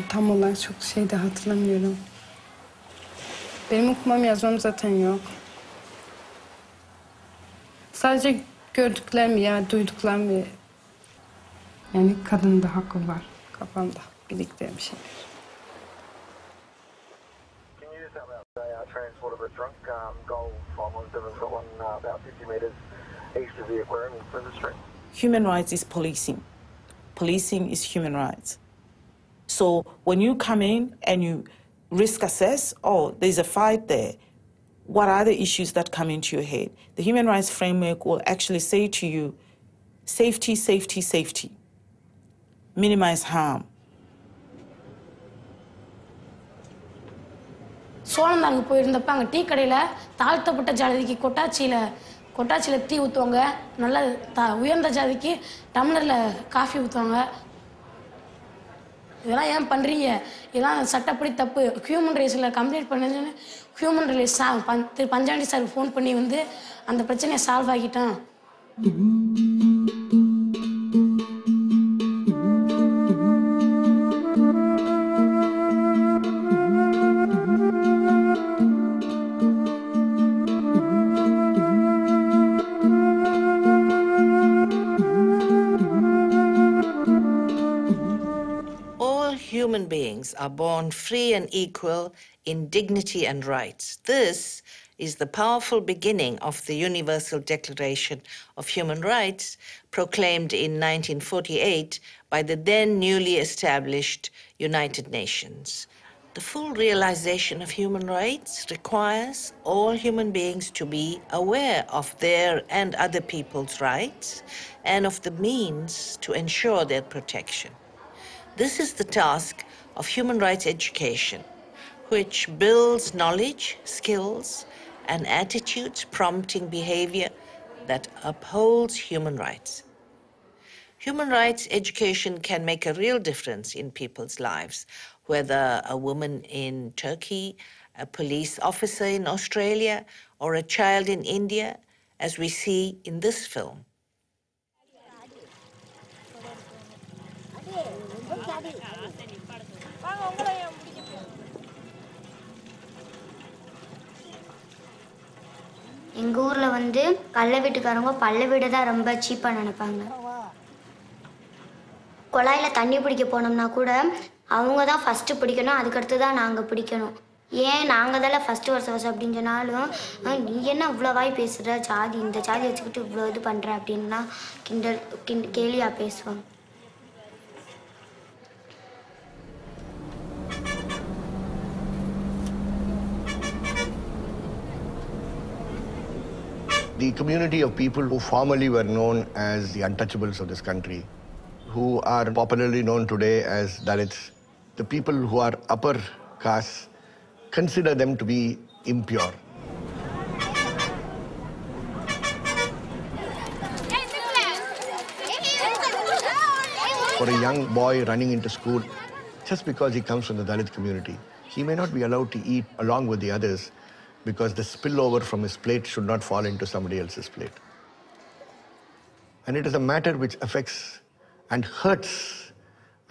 tam olarak çok şey de hatırlamıyorum. Benim okumam yazmam zaten yok. Sadece gördüklerimi ya duyduklarımı, yani kadının da hakkı var kafamda biriktirmiş şeyler. Human rights is policing. Policing is human rights. So when you come in and you risk assess, oh, there's a fight there, what are the issues that come into your head? The human rights framework will actually say to you, safety, safety, safety. Minimize harm. சோழந்தாங்க போயிருந்தப்ப அங்கே tea கடையில் தாழ்த்தப்பட்ட ஜாதிக்கு கொட்டாச்சியில் tea ஊற்றுவாங்க, நல்ல உயர்ந்த ஜாதிக்கு டம்ளரில் coffee ஊற்றுவாங்க. இதெல்லாம் ஏன் பண்ணுறீங்க? இதெல்லாம் சட்டப்படி தப்பு. ஹியூமன் ரைட்ஸில் கம்ப்ளைண்ட் பண்ணதுன்னு human rights Panjandi sir phone பண்ணி வந்து அந்த பிரச்சனையை சால்வ் ஆகிட்டான். Human beings are born free and equal in dignity and rights. This is the powerful beginning of the Universal Declaration of Human Rights, proclaimed in 1948 by the then newly established United Nations. The full realization of human rights requires all human beings to be aware of their and other people's rights and of the means to ensure their protection. This is the task of human rights education, which builds knowledge, skills, and attitudes prompting behavior that upholds human rights. Human rights education can make a real difference in people's lives, whether a woman in Turkey, a police officer in Australia, or a child in India, as we see in this film. எங்கள் ஊரில் வந்து கள்ள வீட்டுக்காரங்க பல்ல வீடு தான் ரொம்ப சீப்பாக நினைப்பாங்க. குழாயில் தண்ணி பிடிக்க போனோம்னா கூட அவங்க தான் ஃபஸ்ட்டு பிடிக்கணும், அதுக்கடுத்து தான் நாங்கள் பிடிக்கணும். ஏன் நாங்கள் தானே ஃபஸ்ட்டு வருஷம் அப்படின்னு சொன்னாலும் நீ என்ன இவ்வளோ வாய் பேசுகிற, ஜாதி இந்த ஜாதி வச்சுக்கிட்டு இவ்வளோ இது பண்ணுற அப்படின்லாம் கேலியாக பேசுவாங்க. The community of people who formerly were known as the untouchables of this country, who are popularly known today as Dalits, the people who are upper caste, consider them to be impure. For a young boy running into school, just because he comes from the Dalit community, he may not be allowed to eat along with the others, because the spillover from his plate should not fall into somebody else's plate. And it is a matter which affects and hurts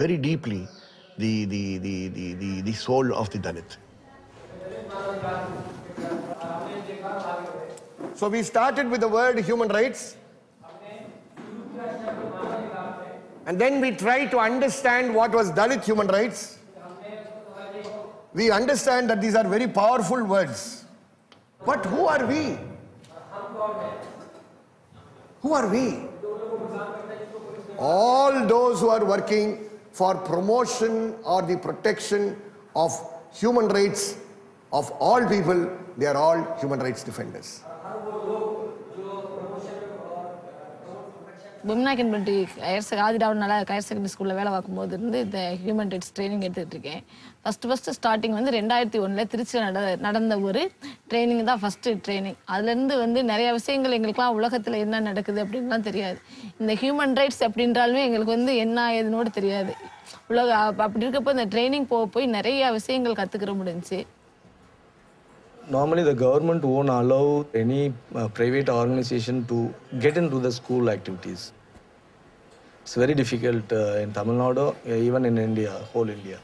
very deeply the soul of the Dalit. So we started with the word human rights, and then we tried to understand what was Dalit human rights. We understand that these are very powerful words. But who are we? Who are we? All those who are working for promotion or the protection of human rights of all people, they are all human rights defenders. Women can be ஆதிராவனால higher secondary ஸ்கூலில் வேலை பார்க்கும்போது இருந்து இந்த human rights training எடுத்துகிட்டு இருக்கேன். First starting வந்து 2001 திருச்சியில் நடந்த ஒரு ட்ரைனிங் தான் ஃபஸ்ட்டு ட்ரைனிங். அதுலேருந்து வந்து நிறைய விஷயங்கள் எங்களுக்குலாம் உலகத்தில் என்ன நடக்குது அப்படின்லாம் தெரியாது. இந்த ஹியூமன் ரைட்ஸ் அப்படின்றாலுமே எங்களுக்கு வந்து என்ன ஏதுனோடு தெரியாது. அப்படி இருக்கப்போ இந்த ட்ரைனிங் போய் நிறைய விஷயங்கள் கற்றுக்கிற முடிஞ்சிச்சு. Normally, the government won't allow any private organization to get into the school activities. It's very difficult in Tamil Nadu, even in India, whole India.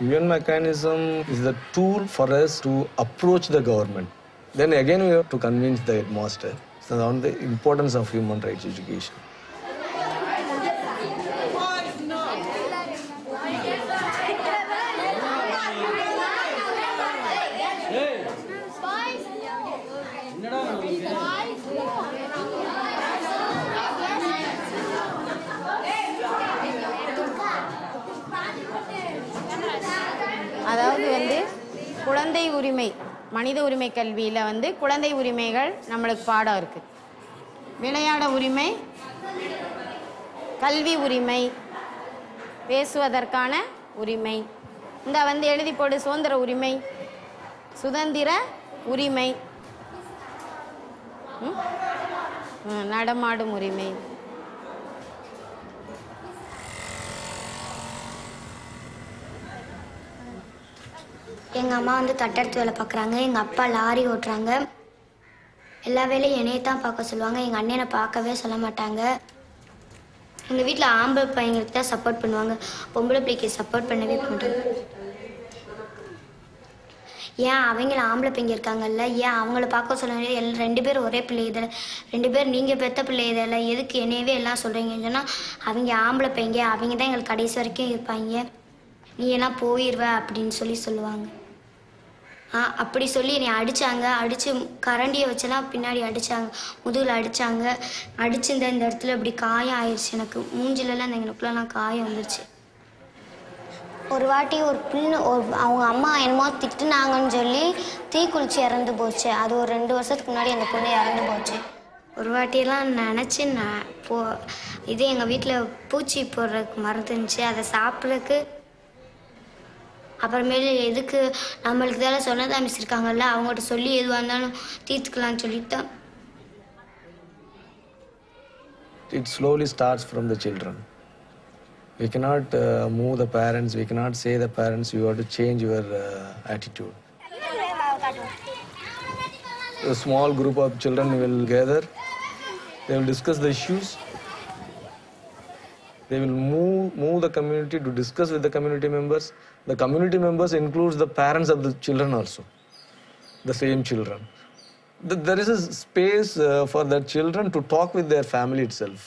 UN mechanism is the tool for us to approach the government. Then again we have to convince the headmaster on the importance of human rights education. அதாவது வந்து குழந்தை உரிமை மனித உரிமை கல்வியில் வந்து குழந்தை உரிமைகள் நம்மளுக்கு பாடம் இருக்குது. விளையாட உரிமை, கல்வி உரிமை, பேசுவதற்கான உரிமை, இந்த வந்து எழுதி போடு சுதந்திர உரிமை, சுதந்திர உரிமை, நடமாடும் உரிமை. எங்கள் அம்மா வந்து தட்டெடுத்து வேலை பார்க்குறாங்க, எங்கள் அப்பா லாரி ஓட்டுறாங்க. எல்லா வேலையும் என்னையை தான் பார்க்க சொல்லுவாங்க, எங்கள் அண்ணனை பார்க்கவே சொல்ல மாட்டாங்க. எங்கள் வீட்டில் ஆம்பளை பையங்களுக்கு தான் சப்போர்ட் பண்ணுவாங்க, பொம்பளை பிள்ளைக்கு சப்போர்ட் பண்ணவே மாட்டாங்க. ஏன் அவங்கள ஆம்பளை பையங்க இருக்காங்கல்ல, ஏன் அவங்கள பார்க்க சொல்ல வேண்டியது, 2 பேரும் ஒரே பிள்ளை இதில், 2 பேர் நீங்கள் பெற்ற பிள்ளை இதில், எதுக்கு என்னையவே எல்லாம் சொல்கிறீங்கன்னு சொன்னால் அவங்க ஆம்பளை பையங்க, அவங்க தான் எங்களுக்கு கடைசி வரைக்கும் இருப்பாங்க, நீ எல்லாம் போயிடுவ அப்படின்னு சொல்லுவாங்க. அப்படி சொல்லி என்னை அடித்தாங்க. அடித்து கரண்டியை வச்செல்லாம் பின்னாடி அடித்தாங்க, முதுகில் அடித்தாங்க. அடித்து இந்த இடத்துல இப்படி காயம் ஆயிடுச்சு, எனக்கு மூஞ்சிலெல்லாம் இந்த எனக்குள்ளலாம் காயம் வந்துருச்சு. ஒரு வாட்டி ஒரு பிள்ளை அவங்க அம்மா என்னமோ திட்டுனாங்கன்னு சொல்லி தீக்குளிச்சு இறந்து போச்சு. அது ஒரு 2 வருஷத்துக்கு முன்னாடி அந்த பொண்ணு இறந்து போச்சு. ஒரு வாட்டியெல்லாம் நினச்சி இதே எங்கள் வீட்டில் பூச்சி போடுறதுக்கு மருந்து இருந்துச்சு, அதை சாப்பிட்றதுக்கு அப்புறமேலு எதுக்கு நம்மளுக்கு தானே சொன்னதா மிஸ் இருக்காங்கல்ல, அவங்ககிட்ட சொல்லி எதுவாக இருந்தாலும் தீர்த்துக்கலான்னு சொல்லிட்டு தான். It slowly starts from the children. We cannot move the parents, we cannot say the parents, you have to change your attitude. A small group of children will gather, they will discuss the issues. They will move the community to discuss with the community members. The community members includes the parents of the children also, the same children. There is a space for the children to talk with their family itself.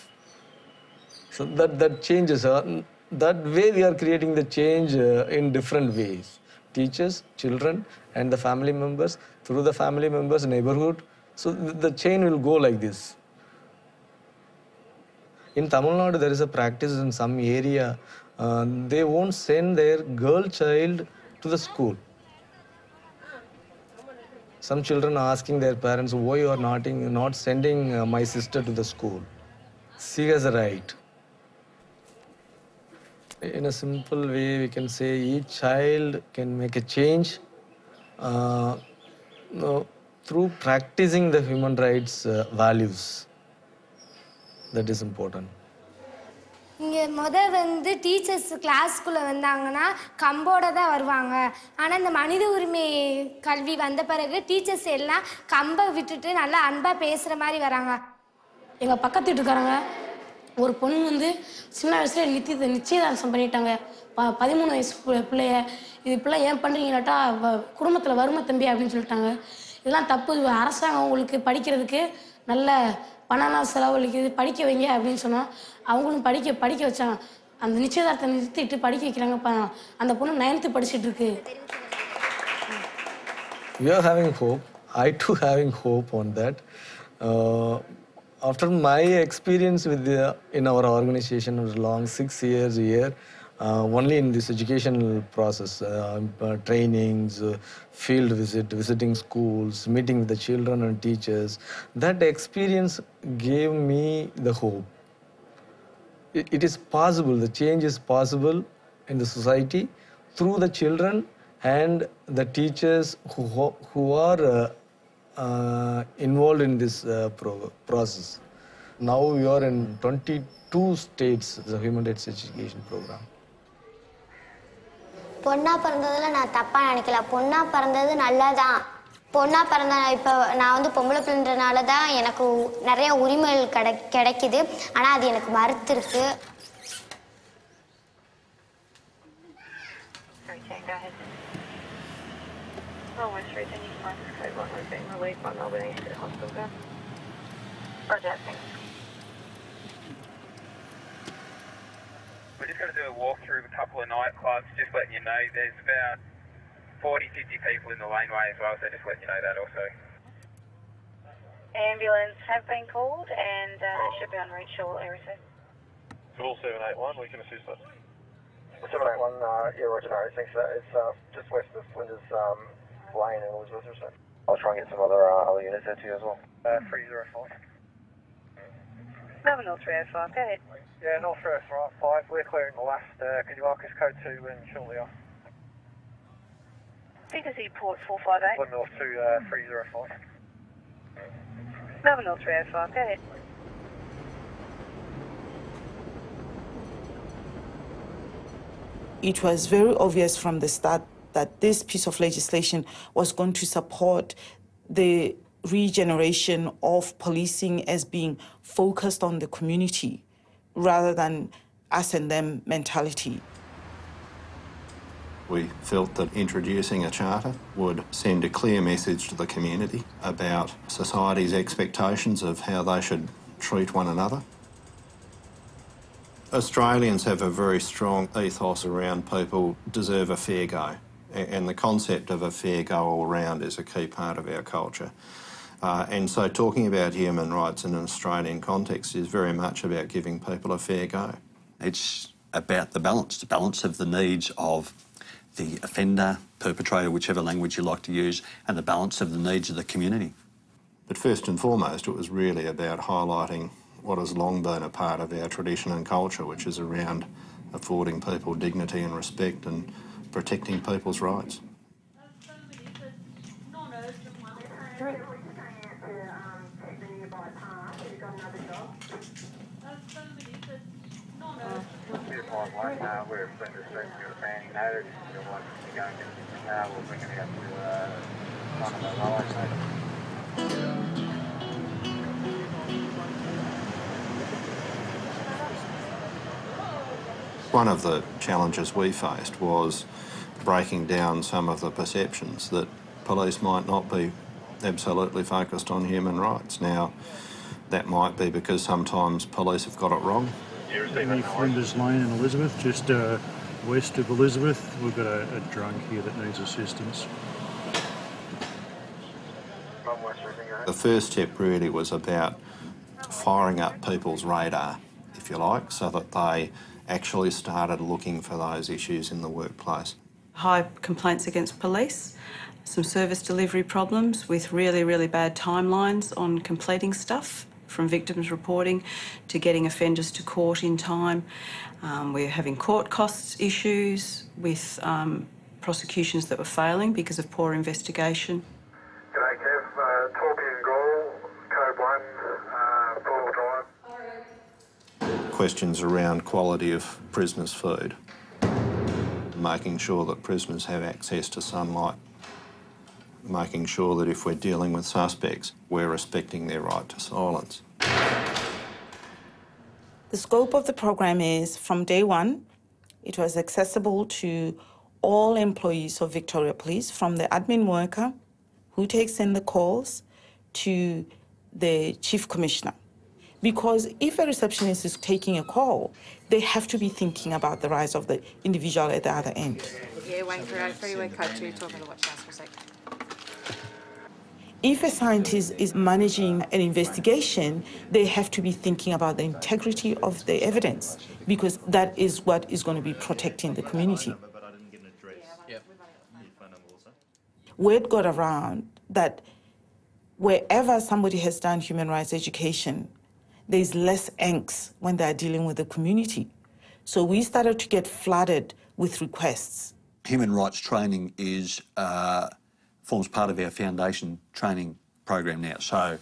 So that changes. That way we are creating the change in different ways. Teachers, children and the family members, through the family members, neighborhood. So the chain will go like this. In Tamil Nadu, there is a practice in some area, they won't send their girl child to the school. Some children are asking their parents, why you are not sending my sister to the school? She has a right. In a simple way, we can say each child can make a change through practicing the human rights values. That is important. இங்கே வந்து teachers கிளாஸ்க்குள்ளே வந்தாங்கன்னா கம்போட தான் வருவாங்க. ஆனால் இந்த மனித உரிமை கல்வி வந்த பிறகு டீச்சர்ஸ் எல்லாம் கம்பை விட்டுட்டு நல்லா அன்பாக பேசுகிற மாதிரி வராங்க. எங்கள் பக்கத்து வீட்டுக்காரங்க ஒரு பொண்ணு வந்து சின்ன வயசுல நிச்சயதார்த்தம் பண்ணிட்டாங்க. 13 வயசு பிள்ளைய. இது பிள்ளை ஏன் பண்ணுறீங்களாட்டா குடும்பத்தில் வரும தம்பி அப்படின்னு சொல்லிட்டாங்க. இதெல்லாம் தப்பு, அரசாங்கம் உங்களுக்கு படிக்கிறதுக்கு நல்ல பணம்லாம் செலவழிக்குது, படிக்க வைங்க அப்படின்னு சொன்னால் அவங்களும் படிக்க வச்சாங்க. அந்த நிச்சயதார்த்தத்தை நிறுத்திட்டு படிக்க வைக்கிறாங்க. அந்த பொண்ணு 9th படிச்சுட்டு இருக்கு. We are having hope. I too having hope on that. After my experience in our organization was long 6 years here, only in this educational process, trainings, field visiting schools, meeting with the children and teachers, that experience gave me the hope. It is possible, the change is possible in the society through the children and the teachers who are involved in this process. Now we are in 22 states, the human rights education program. பொண்ணா பிறந்ததில் நான் தப்பாக நினைக்கல, பொண்ணா பிறந்தது நல்லதான். பொண்ணா பிறந்த இப்போ நான் வந்து பொம்பளை பிள்ளைன்றனால தான் எனக்கு நிறைய உரிமைகள் கிடைக்குது. ஆனால் அது எனக்கு மறுத்துருக்கு. Go ahead. Oh, West Street, then you find this code 1 was being relieved by Melbourne East to the hospital bed. Roger, thanks. We're just going to do a walkthrough of a couple of nightclubs, just letting you know there's about 40, 50 people in the laneway as well, so just letting you know that also. Ambulance have been called and should be on route shortly, received. Call 781, we can assist us. 781, yeah, roger, no, thanks for that. It's just west of Flinders Lane and Elizabeth, so I'll try and get some other units there to you as well. 305. Melbourne North 305, go ahead. Yeah, North 305, we're clearing the last. Can you mark us code 2 and shortly off? Vickersy Port 458. Melbourne North 305. Melbourne North 305, go ahead. It was very obvious from the start that this piece of legislation was going to support the regeneration of policing as being focused on the community rather than us and them mentality. We felt that introducing a charter would send a clear message to the community about society's expectations of how they should treat one another. Australians have a very strong ethos around people deserve a fair go, and the concept of a fair go all round is a key part of our culture. And so talking about human rights in an Australian context is very much about giving people a fair go. It's about the balance of the needs of the offender, perpetrator, whichever language you like to use, and the balance of the needs of the community. But first and foremost, it was really about highlighting what has long been a part of our tradition and culture, which is around affording people dignity and respect and protecting people's rights. We're Flinders Street, you're a fanning noted. You're likely to go into we'll bring it out to one of the lower. One of the challenges we faced was breaking down some of the perceptions that police might not be absolutely focused on human rights. Now, that might be because sometimes police have got it wrong. Flinders Lane and Elizabeth, just west of Elizabeth, we've got a drunk here that needs assistance. The first step really was about firing up people's radar, if you like, so that they actually started looking for those issues in the workplace. High complaints against police, some service delivery problems with really, really bad timelines on completing stuff, from victims reporting to getting offenders to court in time. We're having court costs issues with prosecutions that were failing because of poor investigation. G'day Kev, Torpy and Gall, code 1, 4-wheel drive. Questions around quality of prisoners' food, making sure that prisoners have access to sunlight, making sure that if we're dealing with suspects, we're respecting their right to silence. The scope of the program is, from day one, it was accessible to all employees of Victoria Police, from the admin worker who takes in the calls to the Chief Commissioner. Because if a receptionist is taking a call, they have to be thinking about the rights of the individual at the other end. Yeah, waiting for our freeway code 2, talking to the watch house for a sec. If a scientist is managing an investigation, they have to be thinking about the integrity of the evidence, because that is what is going to be protecting the community. Word got around that wherever somebody has done human rights education, there's less angst when they're dealing with the community. So we started to get flooded with requests. Human rights training is forms part of our foundation training program now. So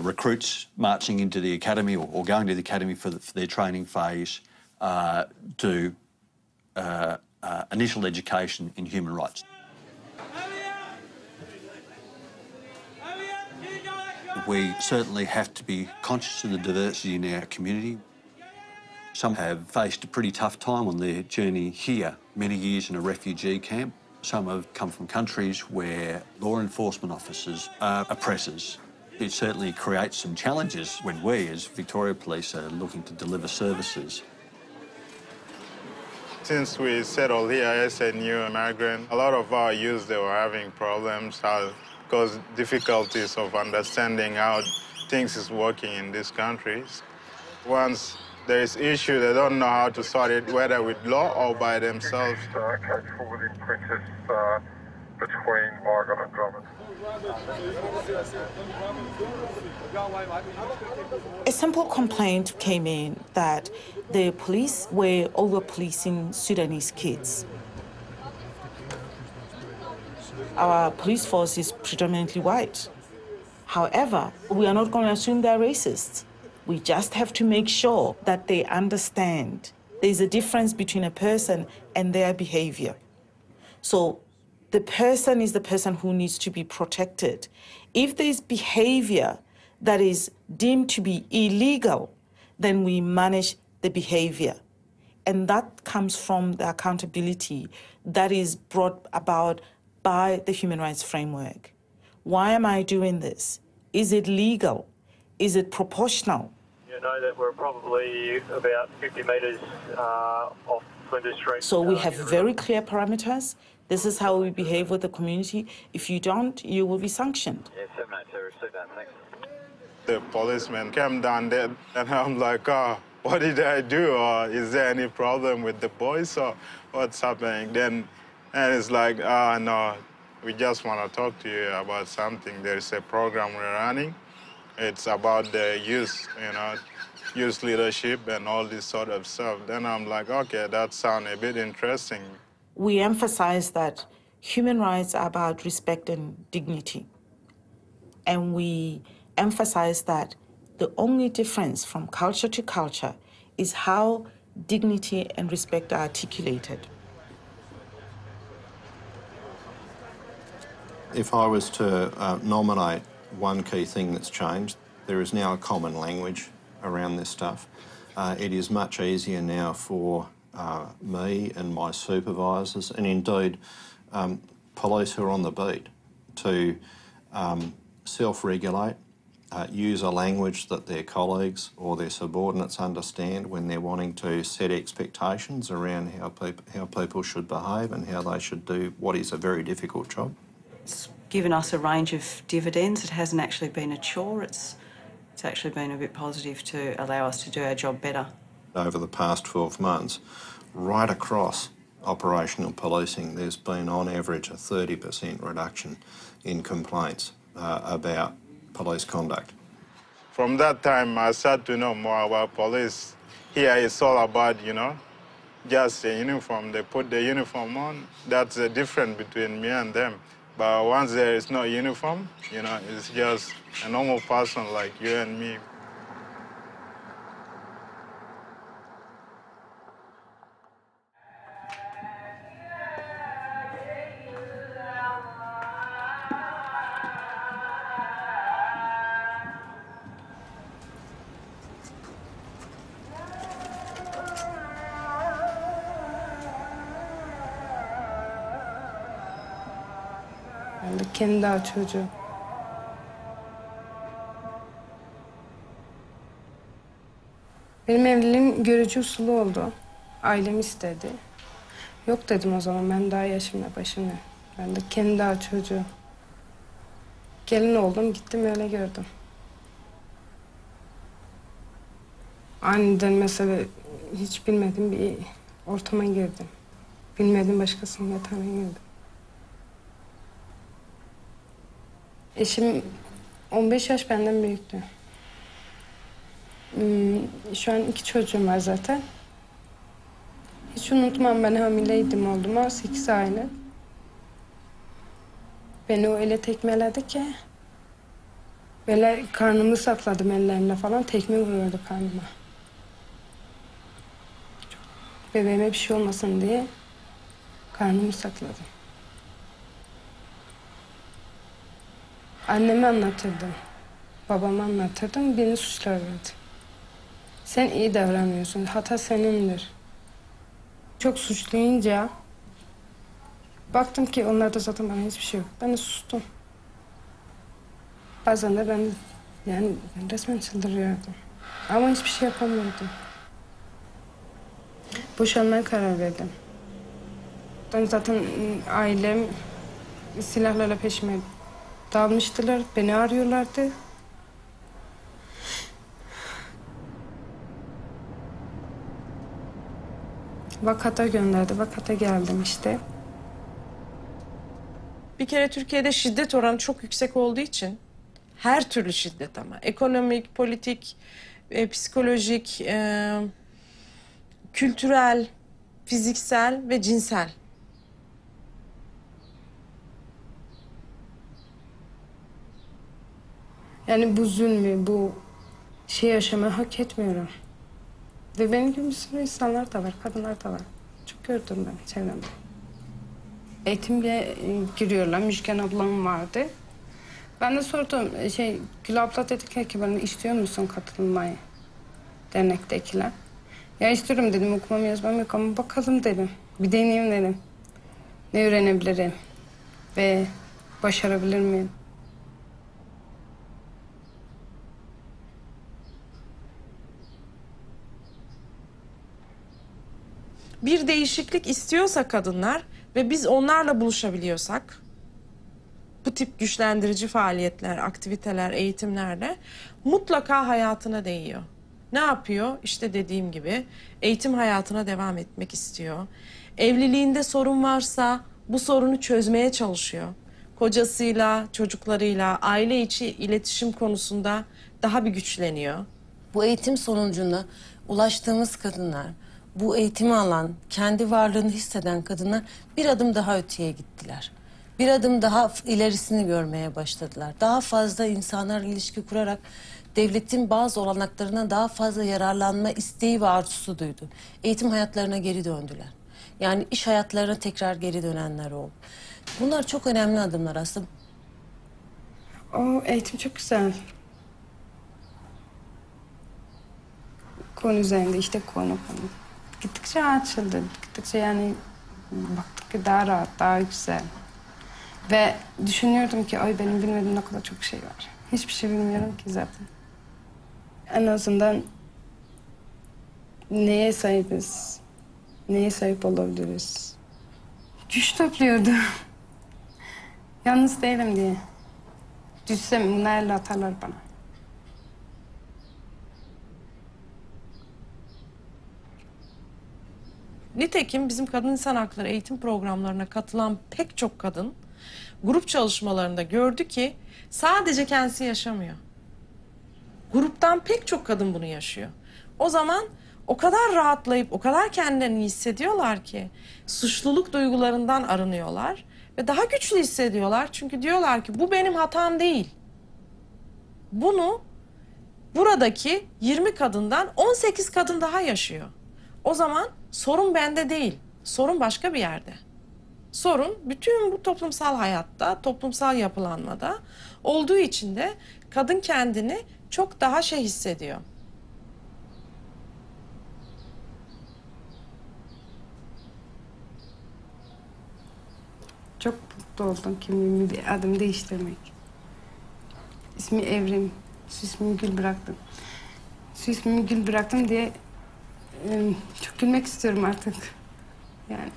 recruits marching into the academy or going to the academy for their training phase do initial education in human rights. We certainly have to be conscious of the diversity in our community. Some have faced a pretty tough time on their journey here many years in a refugee camp. Some have come from countries where law enforcement officers are oppressors. It certainly creates some challenges when we, as Victoria Police, are looking to deliver services. Since we settled here as a new immigrant, a lot of our youth, they were having problems because difficulties of understanding how things is working in these countries. Once there is issue, they don't know how to sort it, whether with law or by themselves. Code forwarding Princess between Oregon and Drummond. A simple complaint came in that the police were over-policing Sudanese kids. Our police force is predominantly white. However, we are not going to assume they're racist. We just have to make sure that they understand there's a difference between a person and their behavior. So the person is the person who needs to be protected. If there's behavior that is deemed to be illegal, then we manage the behavior. And that comes from the accountability that is brought about by the human rights framework. Why am I doing this? Is it legal? Is it proportional? You know that we're probably about 50 metres off Flinders Street. So we have very clear parameters. This is how we behave with the community. If you don't, you will be sanctioned. Yeah, 782, receive that, thanks. The policeman came down there, and I'm like, oh, what did I do? Or is there any problem with the boys, or what's happening? And it's like, no, we just want to talk to you about something. There's a program we're running. It's about the youth, youth leadership and all this sort of stuff. Then I'm like, okay, that sounds a bit interesting. We emphasize that human rights are about respect and dignity. And we emphasize that the only difference from culture to culture is how dignity and respect are articulated. If I was to nominate one key thing that's changed, there is now a common language around this stuff. It is much easier now for me and my supervisors, and indeed police who are on the beat, to self-regulate, use a language that their colleagues or their subordinates understand when they're wanting to set expectations around how people should behave and how they should do what is a very difficult job. It's given us a range of dividends. It hasn't actually been a chore. It's actually been a bit positive to allow us to do our job better. Over the past 12 months, right across operational policing, there's been on average a 30% reduction in complaints about police conduct. From that time, I started to know more about police. Here it's all about, just a uniform. They put the uniform on. That's the difference between me and them. But once there is no uniform, it's just a normal person like you and me. Ben de kendi daha çocuğu. Benim evliliğim görücü usulü oldu. Ailem istedi. Yok dedim o zaman, ben daha yaşımda başımda. Ben de kendi daha çocuğu. Gelin oldum, gittim öyle gördüm. Aniden mesela hiç bilmediğim bir ortama girdim. Bilmediğim başkasının yatağına girdim. Eşim 15 yaş benden büyüktü. Şu an 2 çocuğum var zaten. Hiç unutmam, ben hamileydim olduğuma 8 aylık. Beni o öyle tekmeledi ki. Böyle karnımı sakladım ellerimle falan, tekme vuruyordu karnıma. Bebeğime bir şey olmasın diye karnımı sakladım. Anneme anlatırdım, babama anlatırdım, beni suçlarlardı. Sen iyi davranmıyorsun, hata senindir. Çok suçlayınca Baktım ki onlarda zaten bana hiçbir şey yok. Ben de sustum. Bazen de ben resmen çıldırıyordum. Ama hiçbir şey yapamıyordum. Boşanmaya karar verdim. Ben zaten ailem silahlarla peşime dalmıştılar. Beni arıyorlardı. Vakata gönderdi. Vakata geldim işte. Bir kere Türkiye'de şiddet oranı çok yüksek olduğu için her türlü şiddet ama ekonomik, politik, psikolojik, kültürel, fiziksel ve cinsel. Yani bu zulmü, bu yaşamayı hak etmiyorum. Ve benim gibi bir sürü insanlar da var, kadınlar da var. Çok gördüm ben çevremde. Eğitimle giriyorlar, Müjgan ablam vardı. Ben de sordum, Gül abla dedi ki bana istiyor musun katılmayı? Dernektekiler. Ya istiyorum dedim, okumam yazmam yok ama bakalım dedim. Bir deneyeyim dedim. Ne öğrenebilirim ve başarabilir miyim? Bir değişiklik istiyorsa kadınlar ve biz onlarla buluşabiliyorsak, bu tip güçlendirici faaliyetler, aktiviteler, eğitimlerle mutlaka hayatına değiyor. Ne yapıyor? İşte dediğim gibi eğitim hayatına devam etmek istiyor. Evliliğinde sorun varsa bu sorunu çözmeye çalışıyor. Kocasıyla, çocuklarıyla, aile içi iletişim konusunda daha bir güçleniyor. Bu eğitim sonucunda ulaştığımız kadınlar, bu eğitimi alan, kendi varlığını hisseden kadınlar bir adım daha öteye gittiler. Bir adım daha ilerisini görmeye başladılar. Daha fazla insanlarla ilişki kurarak devletin bazı olanaklarına daha fazla yararlanma isteği ve arzusu duydu. Eğitim hayatlarına geri döndüler. Yani iş hayatlarına tekrar geri dönenler oldu. Bunlar çok önemli adımlar aslında. O eğitim çok güzel. Konu üzerinde işte konu. Gittikçe açıldı. Gittikçe baktık ki daha rahat, daha güzel. Ve düşünüyordum ki ay benim bilmediğim ne kadar çok şey var. Hiçbir şey bilmiyorum ki zaten. En azından neye sahibiz? Neye sahip olabiliriz? Güç topluyordum. Yalnız değilim diye. Düşsem bunu elle atarlar bana. Nitekim bizim kadın insan hakları eğitim programlarına katılan pek çok kadın grup çalışmalarında gördü ki sadece kendisi yaşamıyor. Gruptan pek çok kadın bunu yaşıyor. O zaman o kadar rahatlayıp o kadar kendilerini iyi hissediyorlar ki suçluluk duygularından arınıyorlar ve daha güçlü hissediyorlar. Çünkü diyorlar ki bu benim hatam değil. Bunu buradaki 20 kadından 18 kadın daha yaşıyor. O zaman sorun bende değil, sorun başka bir yerde. Sorun bütün bu toplumsal hayatta, toplumsal yapılanmada olduğu için de kadın kendini çok daha hissediyor. Çok mutlu oldum kimliğimi bir adım değiştirmek. İsmi Evrim, şu ismimi Gül bıraktım. Şu ismimi Gül bıraktım diye çok gülmek istiyorum artık. Yani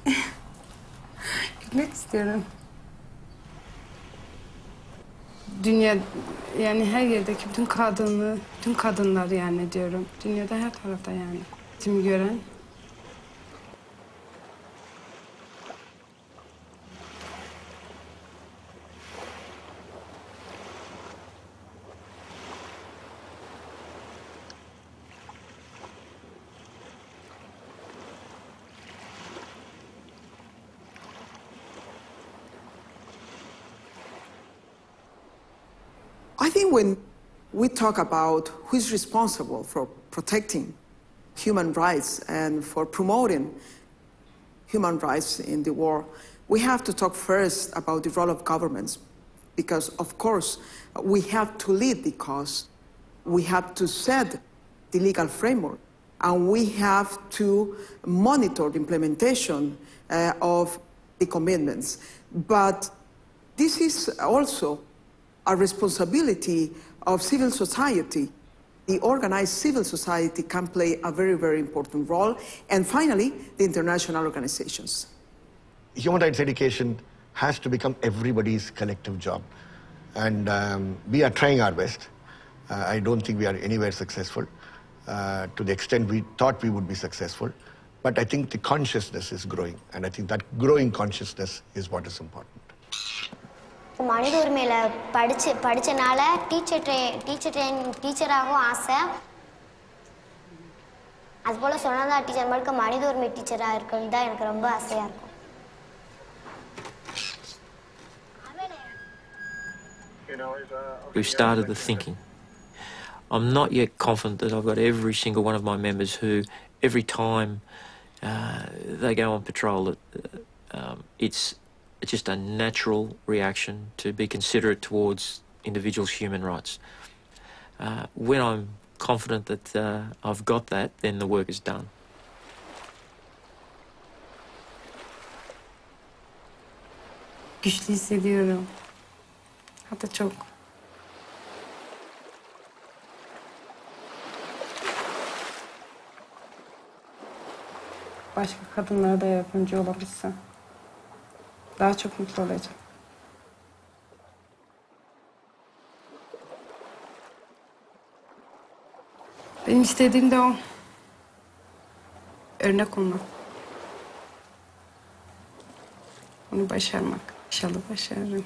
gülmek istiyorum. Dünya her yerdeki bütün kadınlar diyorum. Dünyada her tarafta Tüm gören. I think when we talk about who is responsible for protecting human rights and for promoting human rights in the world, we have to talk first about the role of governments, because of course we have to lead the cause, we have to set the legal framework, and we have to monitor the implementation of the commitments. But this is also a responsibility of civil society. The organized civil society can play a very, very important role. And finally, the international organizations. Human rights education has to become everybody's collective job. And we are trying our best. I don't think we are anywhere successful to the extent we thought we would be successful. But I think the consciousness is growing. And I think that growing consciousness is what is important. மனித உரிமையில் படித்தனால டீச்சராகவும் ஆசை. அதுபோல் சொன்னதா teacher மாதிரி மனித உரிமை டீச்சராக இருக்கணும் தான் எனக்கு ரொம்ப ஆசையாக இருக்கும். We've started the thinking. I'm not yet confident that I've got every single one of my members who, every time they go on patrol, it's just a natural reaction to be considerate towards individuals' human rights. When I'm confident that I've got that, then the work is done. Güçlü hissediyorum. Hatta çok. Başka kadınlara da yardımcı olabilsem daha çok mutlu olacağım. Benim istediğim de o. Örnek olmak. Onu başarmak. İnşallah başarırım.